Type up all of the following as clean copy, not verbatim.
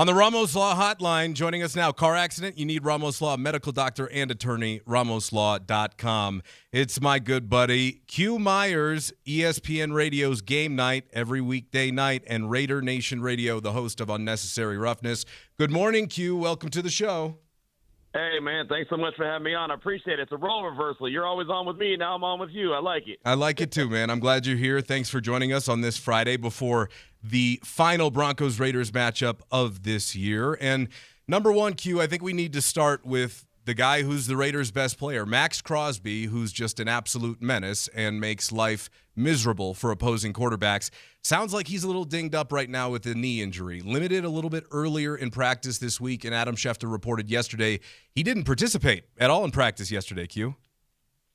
On the Ramos Law Hotline, joining us now, car accident, you need Ramos Law, medical doctor and attorney, ramoslaw.com. It's my good buddy, Q Myers, ESPN Radio's Game Night every weekday night, and Raider Nation Radio, the host of Unnecessary Roughness. Good morning, Q. Welcome to the show. Hey, man, thanks so much for having me on. I appreciate it. It's a role reversal. You're always on with me. Now I'm on with you. I like it. I like it too, man. I'm glad you're here. Thanks for joining us on this Friday before the final Broncos-Raiders matchup of this year. And number one, Q, I think we need to start with the guy who's the Raiders' best player, Max Crosby, who's just an absolute menace and makes life miserable for opposing quarterbacks. Sounds like he's a little dinged up right now with a knee injury. Limited a little bit earlier in practice this week, and Adam Schefter reported yesterday he didn't participate at all in practice yesterday, Q.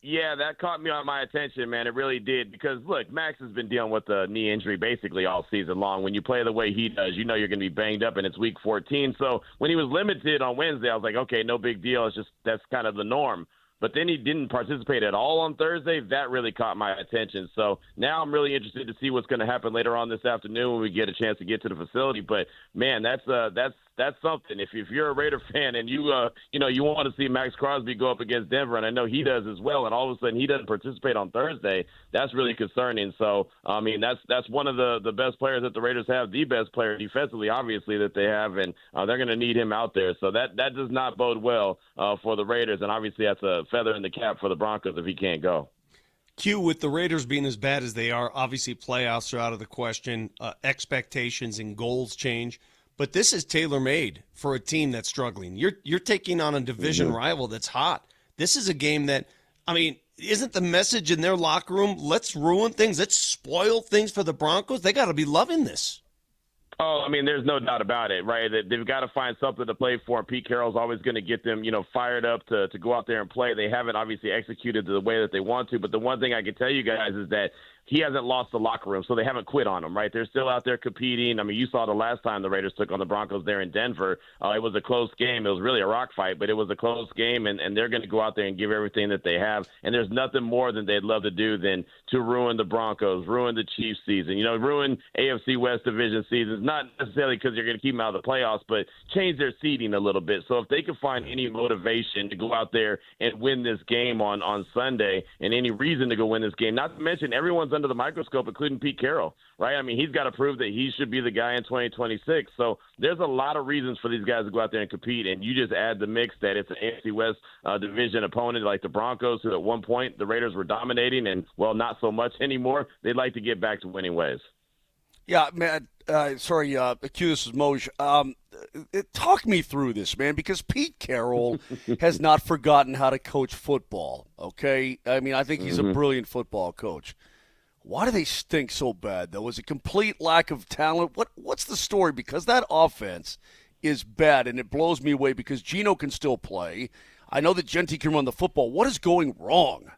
Yeah, that caught me on my attention, man. It really did because, look, Max has been dealing with a knee injury basically all season long. When you play the way he does, you know you're going to be banged up, and it's week 14. So when he was limited on Wednesday, I was like, okay, no big deal. It's just that's kind of the norm. But then he didn't participate at all on Thursday. That really caught my attention. So now I'm really interested to see what's going to happen later on this afternoon when we get a chance to get to the facility. But, man, that's something. If you're a Raider fan and you want to see Max Crosby go up against Denver, and I know he does as well, and all of a sudden he doesn't participate on Thursday, that's really concerning. So, I mean, that's one of the best players that the Raiders have, the best player defensively, obviously, that they have, and they're going to need him out there. So that does not bode well for the Raiders, and obviously that's a feather in the cap for the Broncos if he can't go. Q, with the Raiders being as bad as they are, obviously playoffs are out of the question, expectations and goals change. But this is tailor-made for a team that's struggling. You're taking on a division rival that's hot. This is a game that, I mean, isn't the message in their locker room, let's ruin things, let's spoil things for the Broncos? They got to be loving this. Oh, I mean, there's no doubt about it, right? They've got to find something to play for. Pete Carroll's always going to get them, fired up to go out there and play. They haven't obviously executed the way that they want to. But the one thing I can tell you guys is that he hasn't lost the locker room, so they haven't quit on him, right? They're still out there competing. I mean, you saw the last time the Raiders took on the Broncos there in Denver. It was a close game. It was really a rock fight, but it was a close game, and they're going to go out there and give everything that they have. And there's nothing more than they'd love to do than to ruin the Broncos, ruin the Chiefs season, ruin AFC West division seasons, not necessarily because you're going to keep them out of the playoffs, but change their seeding a little bit. So if they can find any motivation to go out there and win this game on Sunday and any reason to go win this game, not to mention everyone's under the microscope, including Pete Carroll, right? I mean, he's got to prove that he should be the guy in 2026. So there's a lot of reasons for these guys to go out there and compete, and you just add the mix that it's an AFC West division opponent like the Broncos, who at one point the Raiders were dominating and, well, not so much anymore. They'd like to get back to winning ways. Yeah, man, sorry, Q, this is Moj. Talk me through this, man, because Pete Carroll has not forgotten how to coach football, okay? I mean, I think he's a brilliant football coach. Why do they stink so bad, though? Is it complete lack of talent? What's the story? Because that offense is bad, and it blows me away because Geno can still play. I know that Genti can run the football. What is going wrong?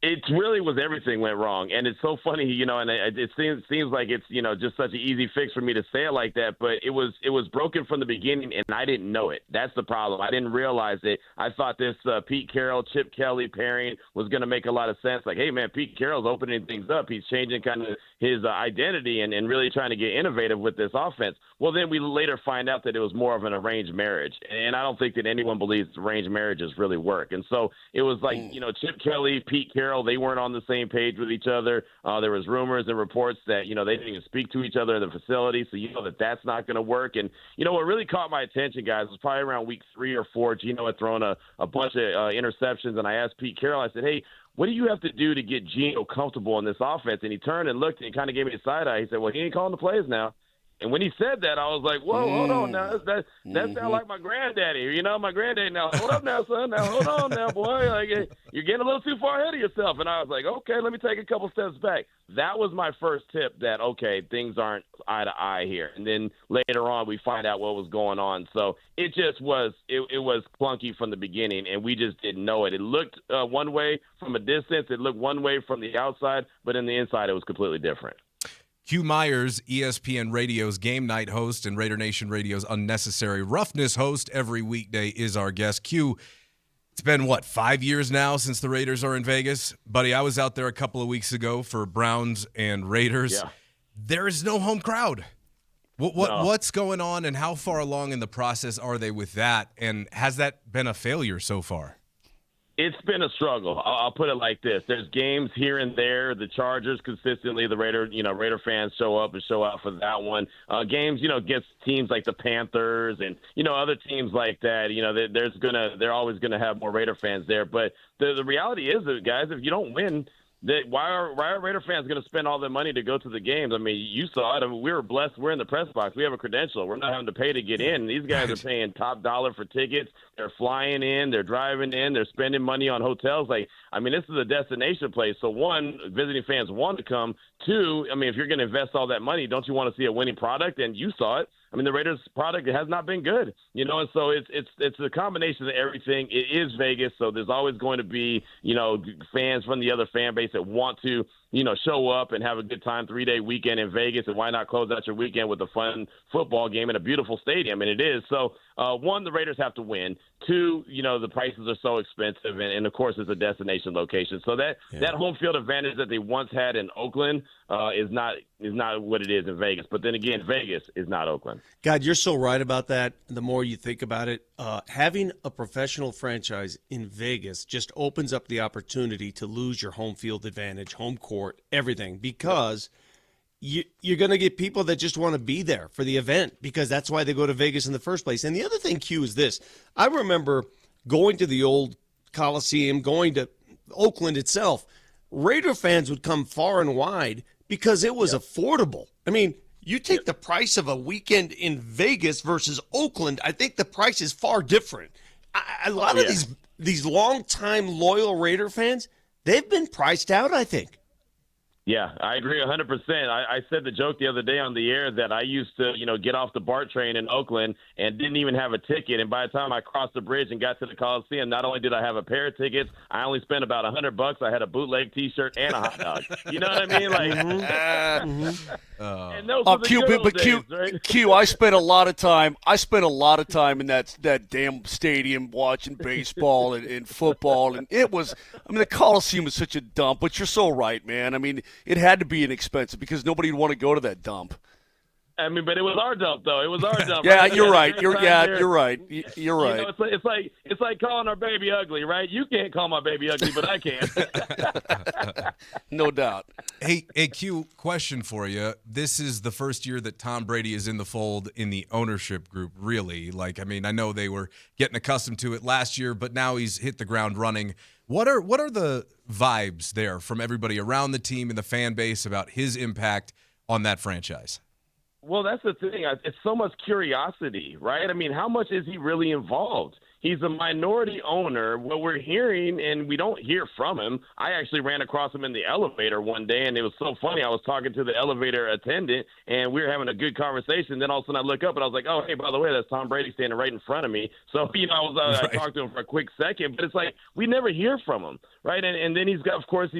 It really was everything went wrong. And it's so funny, and it seems like it's, just such an easy fix for me to say it like that. But it was broken from the beginning, and I didn't know it. That's the problem. I didn't realize it. I thought this Pete Carroll, Chip Kelly pairing was going to make a lot of sense. Like, hey, man, Pete Carroll's opening things up. He's changing kind of his identity and really trying to get innovative with this offense. Well, then we later find out that it was more of an arranged marriage. And I don't think that anyone believes arranged marriages really work. And so it was like, Chip Kelly, Pete Carroll, they weren't on the same page with each other. There was rumors and reports that, they didn't even speak to each other in the facility. So that's not going to work. And, what really caught my attention, guys, was probably around week 3 or 4. Geno had thrown a bunch of interceptions. And I asked Pete Carroll, I said, hey, what do you have to do to get Geno comfortable in this offense? And he turned and looked and he kind of gave me a side eye. He said, well, he ain't calling the plays now. And when he said that, I was like, whoa, hold on now. That sounds like my granddaddy. My granddaddy now. Hold up now, son. Now, hold on now, boy. Like, you're getting a little too far ahead of yourself. And I was like, okay, let me take a couple steps back. That was my first tip that, okay, things aren't eye to eye here. And then later on, we find out what was going on. So it just was, it was clunky from the beginning, and we just didn't know it. It looked one way from a distance. It looked one way from the outside, but in the inside, it was completely different. Q Myers, ESPN Radio's Game Night host and Raider Nation Radio's Unnecessary Roughness host every weekday, is our guest. Q, it's been, 5 years now since the Raiders are in Vegas? Buddy, I was out there a couple of weeks ago for Browns and Raiders. Yeah. There is no home crowd. What's going on, and how far along in the process are they with that? And has that been a failure so far? It's been a struggle. I'll put it like this: there's games here and there. The Chargers consistently, the Raider fans show up and show out for that one. Games, against teams like the Panthers and other teams like that. They're always gonna have more Raider fans there. But the reality is that, guys, if you don't win, why are Raider fans going to spend all their money to go to the games? I mean, you saw it. I mean, we were blessed. We're in the press box. We have a credential. We're not having to pay to get in. These guys are paying top dollar for tickets. They're flying in. They're driving in. They're spending money on hotels. This is a destination place. So, one, visiting fans want to come. Two, if you're going to invest all that money, don't you want to see a winning product? And you saw it. The Raiders' product has not been good, and so it's a combination of everything. It is Vegas, so there's always going to be, fans from the other fan base that want to, show up and have a good time, 3-day weekend in Vegas, and why not close out your weekend with a fun football game in a beautiful stadium? And it is. So, one, the Raiders have to win. Two, the prices are so expensive, and of course, it's a destination location. So that home field advantage that they once had in Oakland is not what it is in Vegas. But then again, Vegas is not Oakland. God, you're so right about that. The more you think about it, having a professional franchise in Vegas just opens up the opportunity to lose your home field advantage, home court, everything, because you're going to get people that just want to be there for the event because that's why they go to Vegas in the first place. And the other thing, Q, is this. I remember going to the old Coliseum, going to Oakland itself. Raider fans would come far and wide because it was affordable. You take the price of a weekend in Vegas versus Oakland, I think the price is far different. A lot of these long-time loyal Raider fans, they've been priced out, I think. Yeah, I agree 100%. I said the joke the other day on the air that I used to, get off the BART train in Oakland and didn't even have a ticket. And by the time I crossed the bridge and got to the Coliseum, not only did I have a pair of tickets, I only spent about $100. I had a bootleg T-shirt and a hot dog. You know what I mean? And those were the good old days, right? Q, I spent a lot of time in that damn stadium watching baseball and football, and it was. The Coliseum was such a dump. But you're so right, man. It had to be inexpensive because nobody would want to go to that dump. But it was our dump, though. It was our dump. Yeah, you're right. You're right. You're right. It's like calling our baby ugly, right? You can't call my baby ugly, but I can. No doubt. Hey, Q, question for you. This is the first year that Tom Brady is in the fold in the ownership group, really. I know they were getting accustomed to it last year, but now he's hit the ground running. What are the vibes there from everybody around the team and the fan base about his impact on that franchise? Well, that's the thing. It's so much curiosity, right? How much is he really involved? He's a minority owner. What we're hearing, and we don't hear from him. I actually ran across him in the elevator one day, and it was so funny. I was talking to the elevator attendant, and we were having a good conversation. Then all of a sudden I look up, and I was like, oh, hey, by the way, that's Tom Brady standing right in front of me. So, I talked to him for a quick second, but it's like we never hear from him, right? And then he's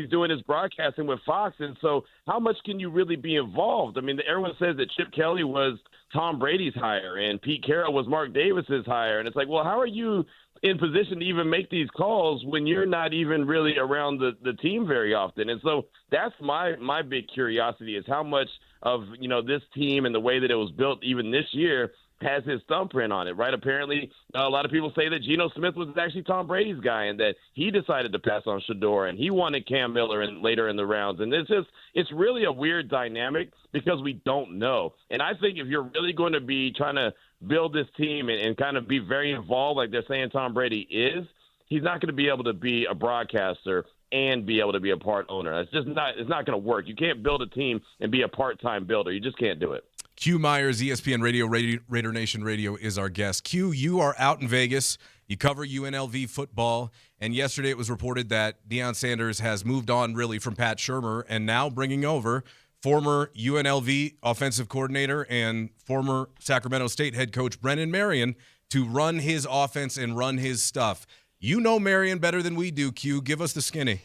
doing his broadcasting with Fox, and so how much can you really be involved? Everyone says that Chip Kelly was Tom Brady's hire and Pete Carroll was Mark Davis's hire. And it's like, well, how are you in position to even make these calls when you're not even really around the team very often? And so that's my big curiosity is how much of, this team and the way that it was built even this year has his thumbprint on it, right? Apparently, a lot of people say that Geno Smith was actually Tom Brady's guy and that he decided to pass on Shador and he wanted Cam Miller later in the rounds. And it's really a weird dynamic because we don't know. And I think if you're really going to be trying to build this team and kind of be very involved like they're saying Tom Brady is, he's not going to be able to be a broadcaster and be able to be a part owner. It's not going to work. You can't build a team and be a part-time builder. You just can't do it. Q Myers, ESPN Radio, Raider Nation Radio is our guest. Q, you are out in Vegas. You cover UNLV football, and yesterday it was reported that Deion Sanders has moved on really from Pat Shurmur and now bringing over former UNLV offensive coordinator and former Sacramento State head coach Brennan Marion to run his offense and run his stuff. You know Marion better than we do, Q. Give us the skinny.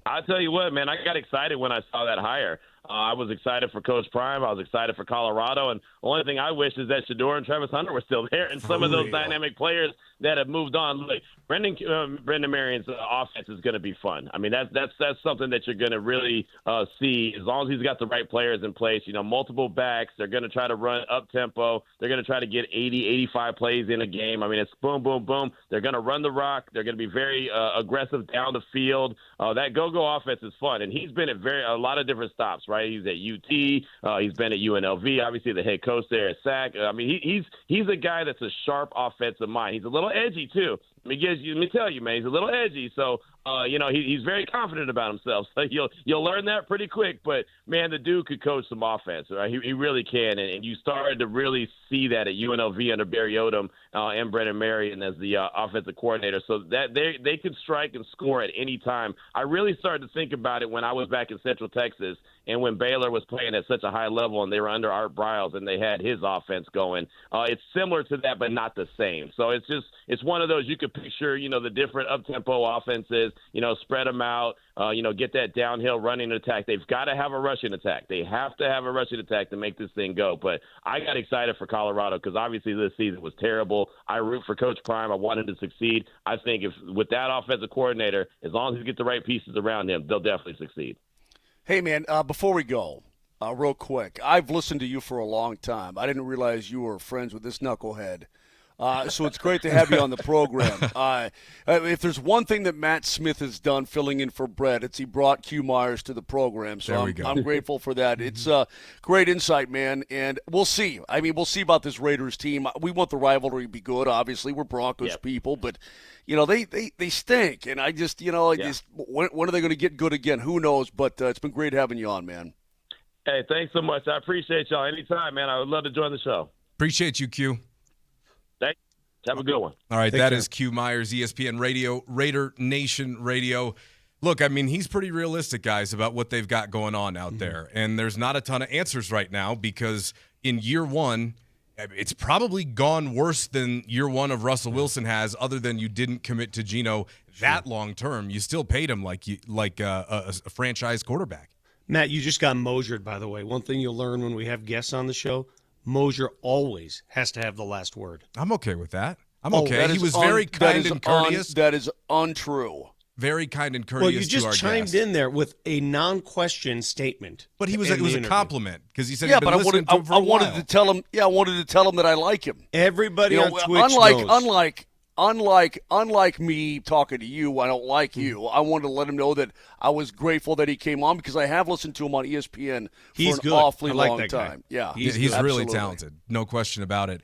I'll tell you what, man, I got excited when I saw that hire. I was excited for Coach Prime. I was excited for Colorado. And the only thing I wish is that Shador and Travis Hunter were still there, and some of those dynamic players that have moved on. Look, Brendan Marion's offense is going to be fun. I mean, that's something that you're going to really see as long as he's got the right players in place. Multiple backs. They're going to try to run up tempo. They're going to try to get 80, 85 plays in a game. I mean, it's boom, boom, boom. They're going to run the rock. They're going to be very aggressive down the field. That go-go offense is fun, and he's been at a lot of different stops. Right? He's at UT. He's been at UNLV. Obviously, the head coach there at SAC. I mean, he's a guy that's a sharp offensive mind. He's a little edgy too. Let me tell you, man, he's a little edgy. So, he's very confident about himself. So you'll learn that pretty quick. But, man, the dude could coach some offense. Right? He really can. And you started to really see that at UNLV under Barry Odom and Brendan Marion as the offensive coordinator. So that they could strike and score at any time. I really started to think about it when I was back in Central Texas and when Baylor was playing at such a high level and they were under Art Briles and they had his offense going. It's similar to that, but not the same. So it's one of those you could picture, the different up-tempo offenses, spread them out, get that downhill running attack. They've got to have a rushing attack. They have to have a rushing attack to make this thing go. But I got excited for Colorado because obviously this season was terrible. I root for Coach Prime. I wanted to succeed. I think if with that offensive coordinator, as long as he gets the right pieces around him, they'll definitely succeed. Hey, man, before we go, real quick, I've listened to you for a long time. I didn't realize you were friends with this knucklehead. So it's great to have you on the program. If there's one thing that Matt Smith has done filling in for Brett, it's he brought Q Myers to the program. So I'm grateful for that. It's great insight, man, and we'll see. I mean, we'll see about this Raiders team. We want the rivalry to be good, obviously. We're Broncos people, but, they stink. And I just, when are they going to get good again? Who knows? But it's been great having you on, man. Hey, thanks so much. I appreciate y'all. Anytime, man. I would love to join the show. Appreciate you, Q. Have a good one. All right, that is Q Myers, ESPN Radio, Raider Nation Radio. Look, I mean, he's pretty realistic, guys, about what they've got going on out there. And there's not a ton of answers right now because in year one, it's probably gone worse than year one of Russell Wilson has, other than you didn't commit to Geno that long term. You still paid him like a franchise quarterback. Matt, you just got Mosiered, by the way. One thing you'll learn when we have guests on the show, Mosier always has to have the last word. I'm okay with that. I'm okay. He was very kind and courteous. That is untrue. Very kind and courteous to our guest. Well, you just chimed in there with a non-question statement. But it was a compliment because he said he'd been listening to him for a while. I wanted to tell him that I like him. Everybody on Twitch knows. Unlike me talking to you, I don't like you. I wanted to let him know that I was grateful that he came on because I have listened to him on ESPN for an awfully long time. Yeah, he's really talented. No question about it.